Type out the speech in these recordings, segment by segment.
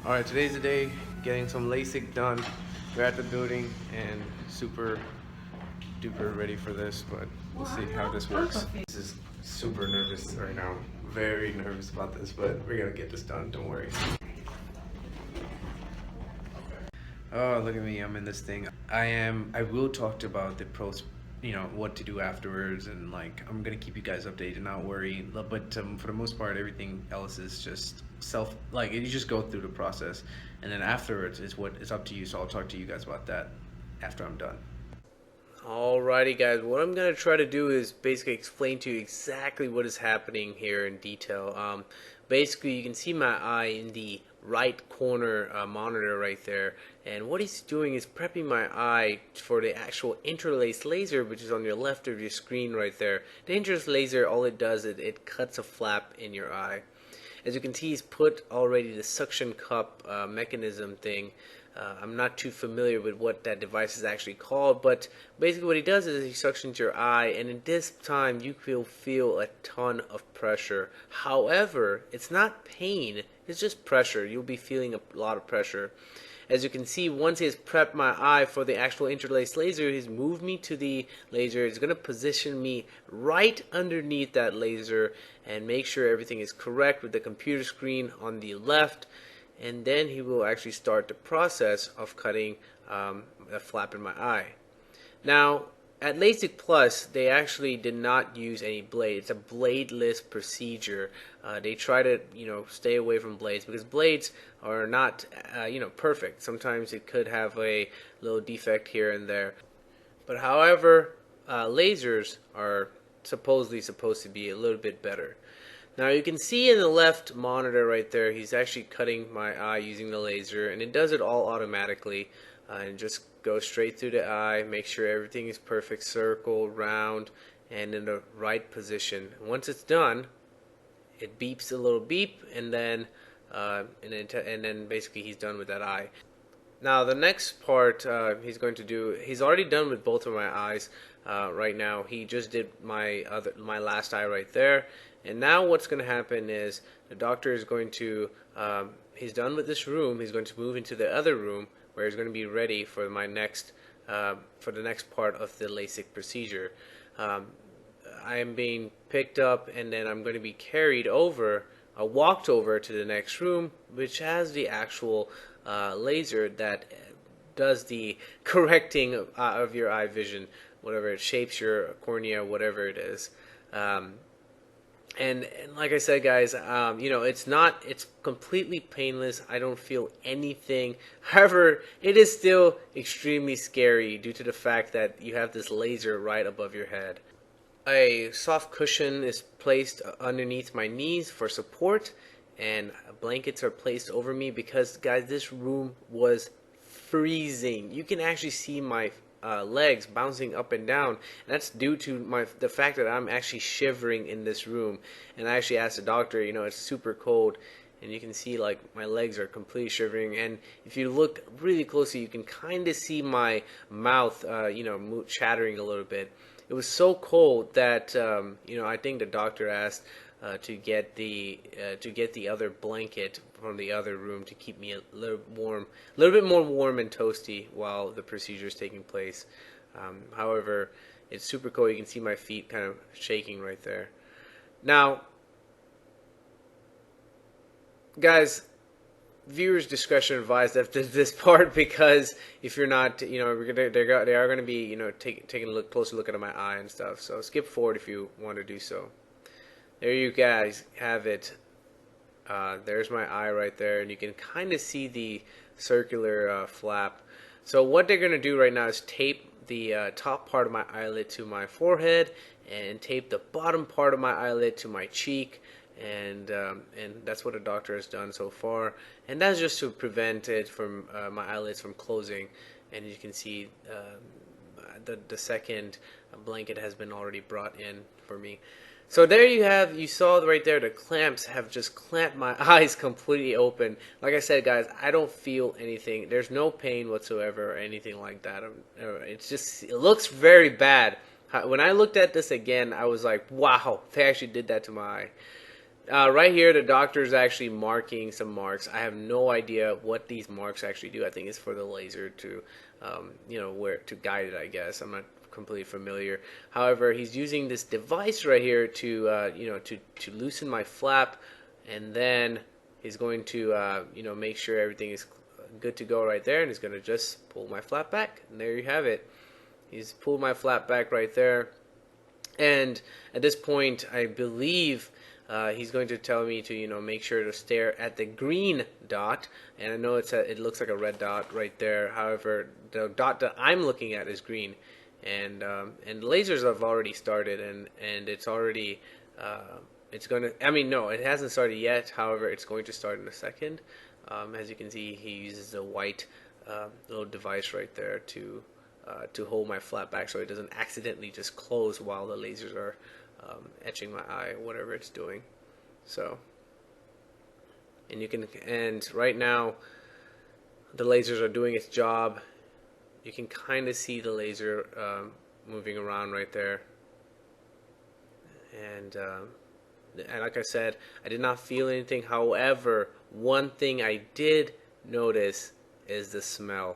Alright, today's the day, getting some Lasik done. We're at the building and super duper ready for this, but we'll see how this works. This is super nervous right now. Very nervous about this, but we're gonna get this done, don't worry. Oh, look at me, I'm in this thing. I will talk about the pros, what to do afterwards, and like, I'm gonna keep you guys updated, not worry. But for the most part, everything else is just you just go through the process, and then afterwards is what it's up to you, so I'll talk to you guys about that after I'm done. Alrighty guys, what I'm going to try to do is basically explain to you exactly what is happening here in detail. Basically you can see my eye in the right corner monitor right there, and what he's doing is prepping my eye for the actual interlaced laser, which is on your left of your screen right there. The interlaced laser, all it does is it cuts a flap in your eye. As you can see, he's put already the suction cup mechanism thing. I'm not too familiar with what that device is actually called, but basically what he does is he suctions your eye, and in this time you will feel a ton of pressure. However, it's not pain, it's just pressure. You'll be feeling a lot of pressure. As you can see, once he has prepped my eye for the actual interlaced laser, he's moved me to the laser. He's going to position me right underneath that laser and make sure everything is correct with the computer screen on the left. And then he will actually start the process of cutting a flap in my eye. Now, at Lasik Plus, they actually did not use any blade. It's a bladeless procedure. They try to, stay away from blades because blades are not, perfect. Sometimes it could have a little defect here and there. But however, lasers are supposedly supposed to be a little bit better. Now you can see in the left monitor right there, he's actually cutting my eye using the laser, and it does it all automatically, and just goes straight through the eye, make sure everything is perfect, circle, round, and in the right position. Once it's done, it beeps a little beep, and then basically he's done with that eye. Now the next part he's going to do, he's already done with both of my eyes right now. He just did my last eye right there, and now what's going to happen is the doctor is going to, he's done with this room, he's going to move into the other room where he's going to be ready for my next, for the next part of the Lasik procedure. I am being picked up, and then I'm going to be carried over, walked over to the next room, which has the actual laser that does the correcting of your eye vision, whatever it shapes your cornea, whatever it is. And like I said, guys, it's completely painless. I don't feel anything. However, it is still extremely scary due to the fact that you have this laser right above your head. A soft cushion is placed underneath my knees for support, and blankets are placed over me because, guys, this room was freezing. You can actually see my legs bouncing up and down, and that's due to the fact that I'm actually shivering in this room. And I actually asked the doctor, it's super cold, and you can see like my legs are completely shivering, and if you look really closely you can kind of see my mouth chattering a little bit. It was so cold that I think the doctor asked to get the other blanket from the other room to keep me a little bit more warm and toasty while the procedure is taking place. However, it's super cold. You can see my feet kind of shaking right there. Now, guys, viewers' discretion advised after this part, because if you're not, they are going to be, taking a closer look at my eye and stuff. So skip forward if you want to do so. There you guys have it. There's my eye right there, and you can kind of see the circular flap. So what they're going to do right now is tape the top part of my eyelid to my forehead, and tape the bottom part of my eyelid to my cheek, and that's what the doctor has done so far. And that's just to prevent it from my eyelids from closing. And you can see the second blanket has been already brought in for me. So there you saw right there, the clamps have just clamped my eyes completely open. Like I said, guys, I don't feel anything. There's no pain whatsoever or anything like that. It looks very bad. When I looked at this again, I was like, wow, they actually did that to my eye. Right here, the doctor is actually marking some marks. I have no idea what these marks actually do. I think it's for the laser to, where to guide it. I guess I'm not completely familiar. However, he's using this device right here to, to loosen my flap, and then he's going to, make sure everything is good to go right there, and he's going to just pull my flap back, and there you have it. He's pulled my flap back right there. And at this point, I believe he's going to tell me to, make sure to stare at the green dot. And I know it looks like a red dot right there. However, the dot that I'm looking at is green, and the lasers have already started, and it's already it's going to. I mean, no, it hasn't started yet. However, it's going to start in a second. As you can see, he uses a white little device right there to hold my flap back so it doesn't accidentally just close while the lasers are etching my eye, whatever it's doing. So, and right now the lasers are doing its job. You can kind of see the laser moving around right there, and like I said, I did not feel anything. However, one thing I did notice is the smell,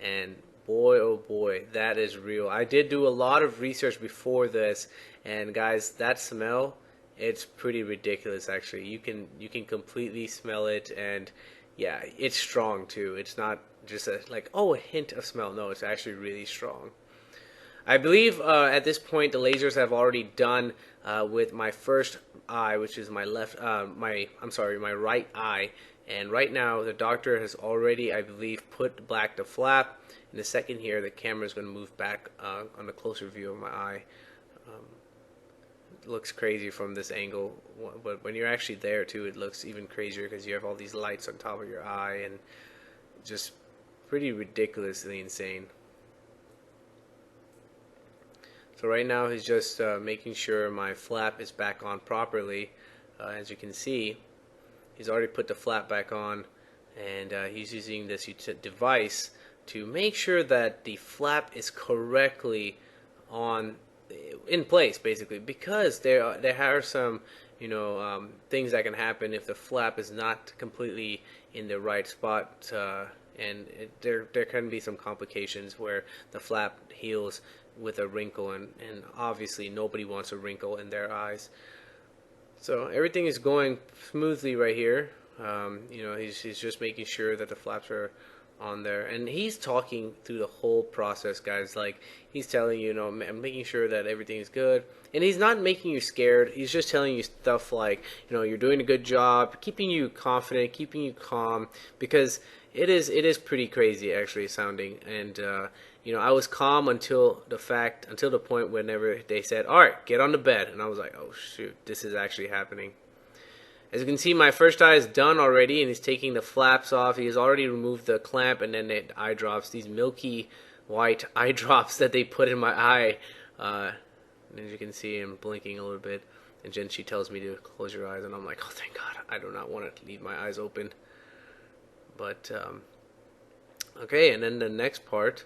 and boy oh boy, that is real. I did do a lot of research before this, and guys, that smell, it's pretty ridiculous actually. You can completely smell it, and yeah, it's strong too. It's not just a hint of smell. No, it's actually really strong. I believe at this point the lasers have already done with my first eye, which is my my right eye. And right now the doctor has already, I believe, put black the flap. In a second here, the camera is going to move back on a closer view of my eye. It looks crazy from this angle, but when you're actually there too, it looks even crazier because you have all these lights on top of your eye, and just pretty ridiculously insane. So right now he's just making sure my flap is back on properly. As you can see, he's already put the flap back on, and he's using this device to make sure that the flap is correctly on in place, basically, because there are some things that can happen if the flap is not completely in the right spot, and there can be some complications where the flap heals with a wrinkle, and obviously nobody wants a wrinkle in their eyes. So everything is going smoothly right here. He's just making sure that the flaps are on there, and he's talking through the whole process, guys. Like, he's telling you, I'm making sure that everything is good, and he's not making you scared. He's just telling you stuff like, you're doing a good job, keeping you confident, keeping you calm, because it is pretty crazy actually sounding. And I was calm until the point whenever they said, all right, get on the bed, and I was like, oh shoot, this is actually happening. As you can see, my first eye is done already, and he's taking the flaps off. He has already removed the clamp and then the eye drops, these milky white eye drops that they put in my eye. As you can see, I'm blinking a little bit, and Jen, she tells me to close your eyes, and I'm like, oh thank God, I do not want to leave my eyes open. But okay, and then the next part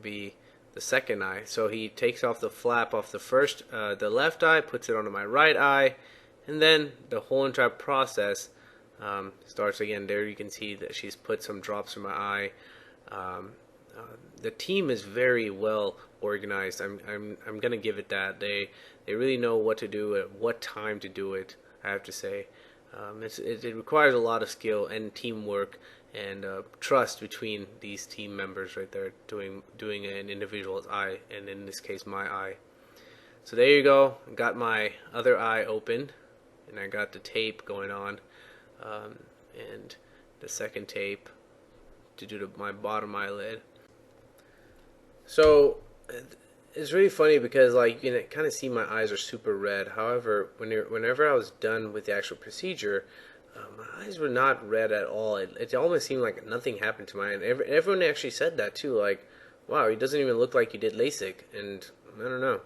be the second eye. So he takes off the flap off the left eye, puts it onto my right eye, and then the whole entire process starts again. There you can see that she's put some drops in my eye. The team is very well organized. I'm gonna give it that. They really know what to do at what time to do it, I have to say. It requires a lot of skill and teamwork and trust between these team members right there, doing an individual's eye, and in this case my eye. So there you go. Got my other eye open, and I got the tape going on, and the second tape to do my bottom eyelid. So it's really funny because, like, you can kind of see my eyes are super red. However, whenever I was done with the actual procedure, my eyes were not red at all. It almost seemed like nothing happened to my eye. And everyone actually said that too. Like, wow, he doesn't even look like he did Lasik. And I don't know.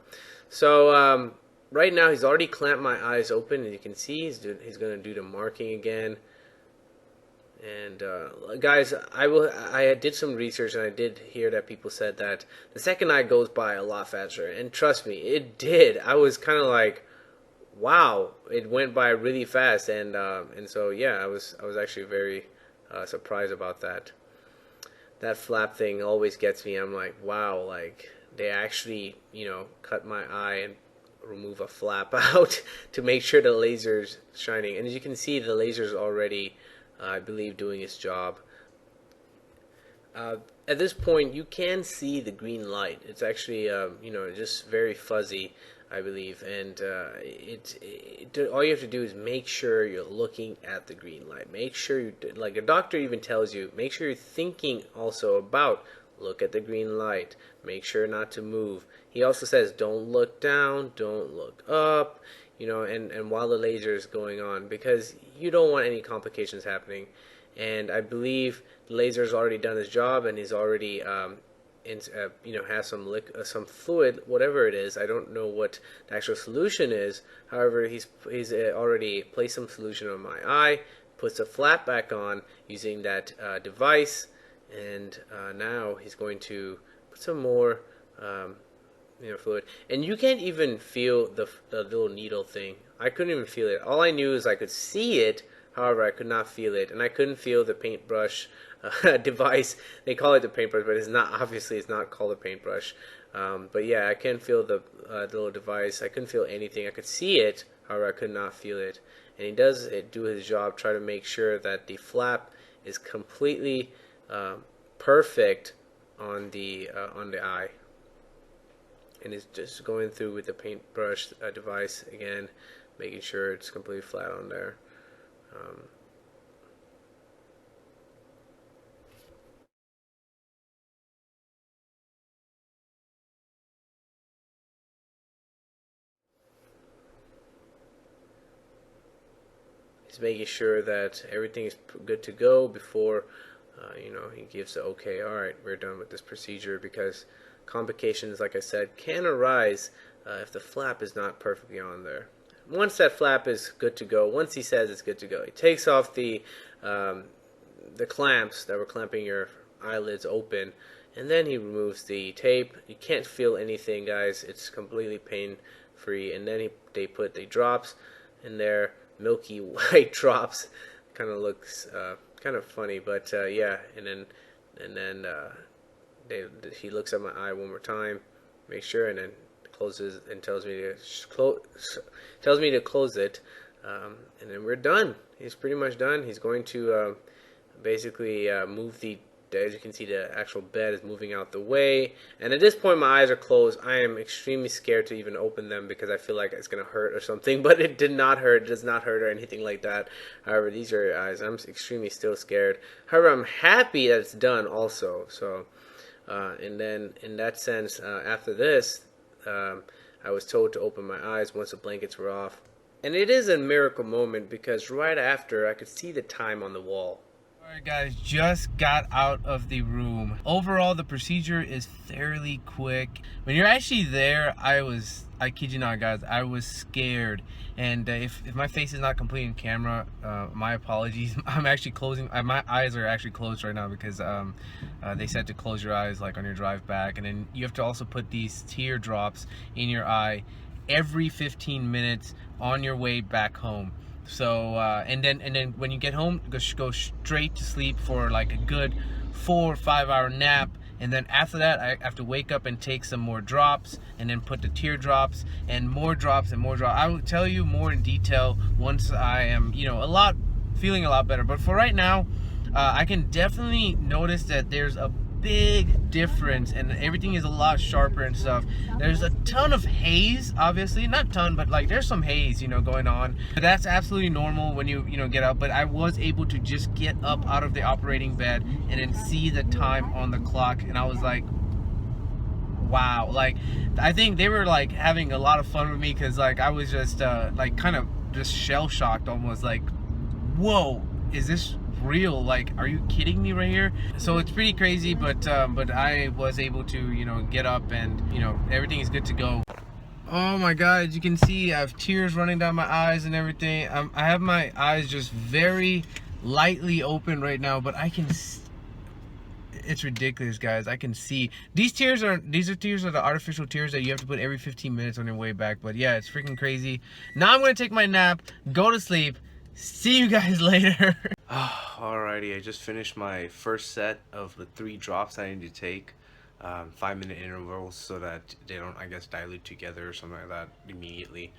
So right now he's already clamped my eyes open, and you can see he's going to do the marking again. And guys, I did some research, and I did hear that people said that the second eye goes by a lot faster, and trust me, it did. I was kind of like, wow, it went by really fast, and so yeah, I was actually very surprised about that. That flap thing always gets me. I'm like, wow, like they actually, cut my eye and remove a flap out to make sure the laser's shining. And as you can see, the laser's already, I believe, doing its job. Uh, at this point, you can see the green light. It's actually, just very fuzzy, I believe. And all you have to do is make sure you're looking at the green light. Make sure you, like a doctor even tells you, make sure you're thinking also about look at the green light. Make sure not to move. He also says don't look down, don't look up, and while the laser is going on, because you don't want any complications happening. And I believe the laser's already done his job, and he's already has some fluid, whatever it is. I don't know what the actual solution is. However, he's already placed some solution on my eye, puts a flap back on using that device, and now he's going to put some more fluid. And you can't even feel the little needle thing. I couldn't even feel it. All I knew is I could see it. However, I could not feel it, and I couldn't feel the paintbrush device. They call it the paintbrush, but it's not. Obviously, it's not called a paintbrush. But yeah, I can feel the little device. I couldn't feel anything. I could see it. However, I could not feel it. And he does do his job, try to make sure that the flap is completely perfect on the eye. And it's just going through with the paintbrush device again, making sure it's completely flat on there. He's making sure that everything is good to go before he gives the okay. All right, we're done with this procedure, because complications, like I said, can arise if the flap is not perfectly on there. Once that flap is good to go, once he says it's good to go, he takes off the clamps that were clamping your eyelids open, and then he removes the tape. You can't feel anything, guys. It's completely pain free. And then they put the drops in there, milky white drops. Kind of looks kind of funny, but yeah. And then he looks at my eye one more time, make sure, and then closes and tells me to close it, and then we're done. He's pretty much done. He's going to basically move as you can see, the actual bed is moving out the way, and at this point my eyes are closed. I am extremely scared to even open them because I feel like it's gonna hurt or something, but it did not hurt. It does not hurt or anything like that. However, these are your eyes. I'm extremely still scared. However, I'm happy that it's done also. So and then in that sense, after this, I was told to open my eyes once the blankets were off. And it is a miracle moment, because right after I could see the time on the wall. Alright guys, just got out of the room. Overall, the procedure is fairly quick. When you're actually there, I kid you not guys, I was scared. And if my face is not complete in camera, my apologies. I'm actually closing, my eyes are actually closed right now because they said to close your eyes like on your drive back. And then you have to also put these teardrops in your eye every 15 minutes on your way back home. So and then when you get home, go straight to sleep for like a good 4 or 5 hour nap, and then after that I have to wake up and take some more drops, and then put the teardrops and more drops and more drops. I will tell you more in detail once I am feeling a lot better. But for right now, I can definitely notice that there's a big difference and everything is a lot sharper and stuff. There's a ton of haze, obviously not ton, but like there's some haze going on. But that's absolutely normal when you get up. But I was able to just get up out of the operating bed and then see the time on the clock, and I was like, wow. Like I think they were like having a lot of fun with me, because like I was just like kind of just shell shocked almost, like, whoa, is this real? Like, are you kidding me right here? So it's pretty crazy, but I was able to get up, and everything is good to go. Oh my god, as you can see, I have tears running down my eyes and everything. I have my eyes just very lightly open right now, but it's ridiculous, guys. I can see these tears are the artificial tears that you have to put every 15 minutes on your way back. But yeah, it's freaking crazy. Now I'm gonna take my nap, go to sleep. See you guys later. Alrighty, I just finished my first set of the 3 drops I need to take. 5-minute intervals so that they don't, I guess, dilute together or something like that immediately.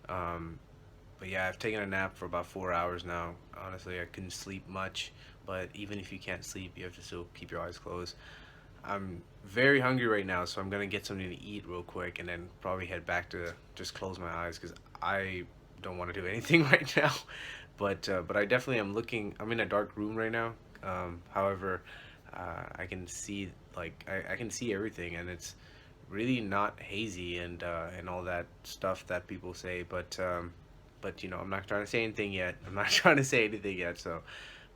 But yeah, I've taken a nap for about 4 hours now. Honestly, I couldn't sleep much, but even if you can't sleep, you have to still keep your eyes closed. I'm very hungry right now, so I'm gonna get something to eat real quick and then probably head back to just close my eyes because I don't want to do anything right now. But I definitely am looking. I'm in a dark room right now. However, I can see I can see everything, and it's really not hazy and all that stuff that people say. But you know, I'm not trying to say anything yet. I'm not trying to say anything yet. So,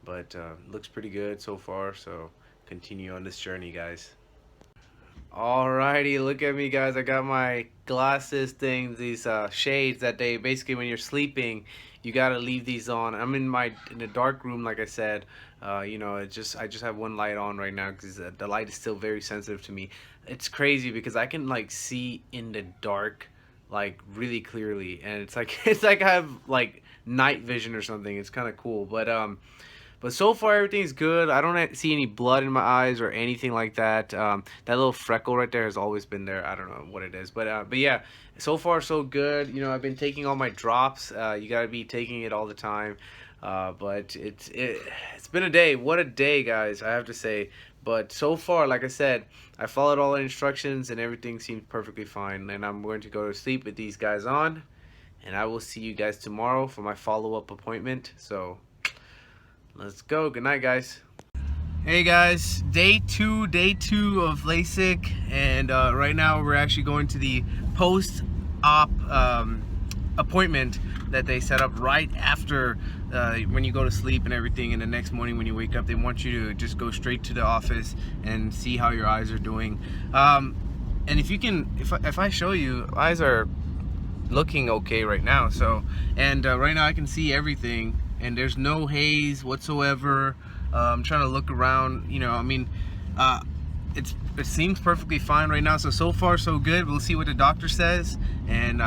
but looks pretty good so far. So continue on this journey, guys. Alrighty, look at me, guys. I got my glasses things, these shades that they basically, when you're sleeping, you gotta leave these on. I'm in a dark room, like I said. You know, I just have one light on right now because the light is still very sensitive to me. It's crazy because I can like see in the dark like really clearly, and it's like it's like I have like night vision or something. It's kind of cool, but so far everything's good. I don't see any blood in my eyes or anything like that. That little freckle right there has always been there. I don't know what it is, but yeah, so far so good. You know, I've been taking all my drops. You gotta be taking it all the time. But it's been a day. What a day, guys! I have to say. But so far, like I said, I followed all the instructions and everything seems perfectly fine. And I'm going to go to sleep with these guys on, and I will see you guys tomorrow for my follow-up appointment. So let's go. Good night, guys. Hey guys, day two of Lasik, and right now we're actually going to the post-op appointment that they set up right after when you go to sleep and everything. And the next morning when you wake up, they want you to just go straight to the office and see how your eyes are doing. And if I show you, eyes are looking okay right now. So, and right now I can see everything, and there's no haze whatsoever. I'm trying to look around, you know, I mean, it seems perfectly fine right now. So far so good. We'll see what the doctor says and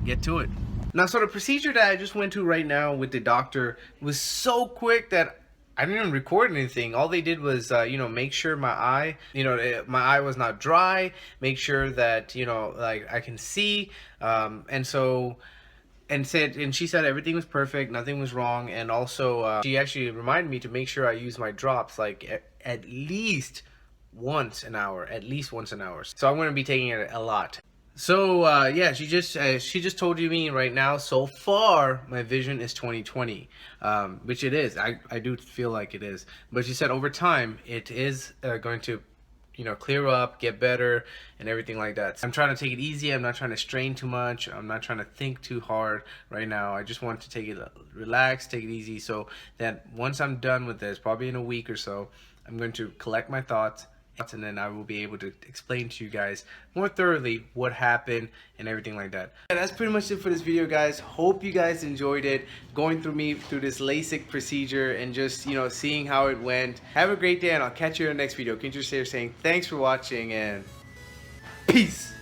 get to it. Now, so the procedure that I just went to right now with the doctor was so quick that I didn't even record anything. All they did was, you know, make sure my eye, you know, my eye was not dry, make sure that, you know, like I can see, and she said everything was perfect, nothing was wrong, and also she actually reminded me to make sure I use my drops like at least once an hour, So I'm going to be taking it a lot. So yeah, she just told me right now, so far my vision is 20/20, which it is. I do feel like it is, but she said over time it is going to, you know, clear up, get better, and everything like that. I'm trying to take it easy. I'm not trying to strain too much. I'm not trying to think too hard right now. I just want to take it relax, take it easy, so that once I'm done with this, probably in a week or so, I'm going to collect my thoughts, and then I will be able to explain to you guys more thoroughly what happened and everything like that. And that's pretty much it for this video, guys. Hope you guys enjoyed it, going through this LASIK procedure and just, you know, seeing how it went. Have a great day, and I'll catch you in the next video. Kincher here saying thanks for watching and peace.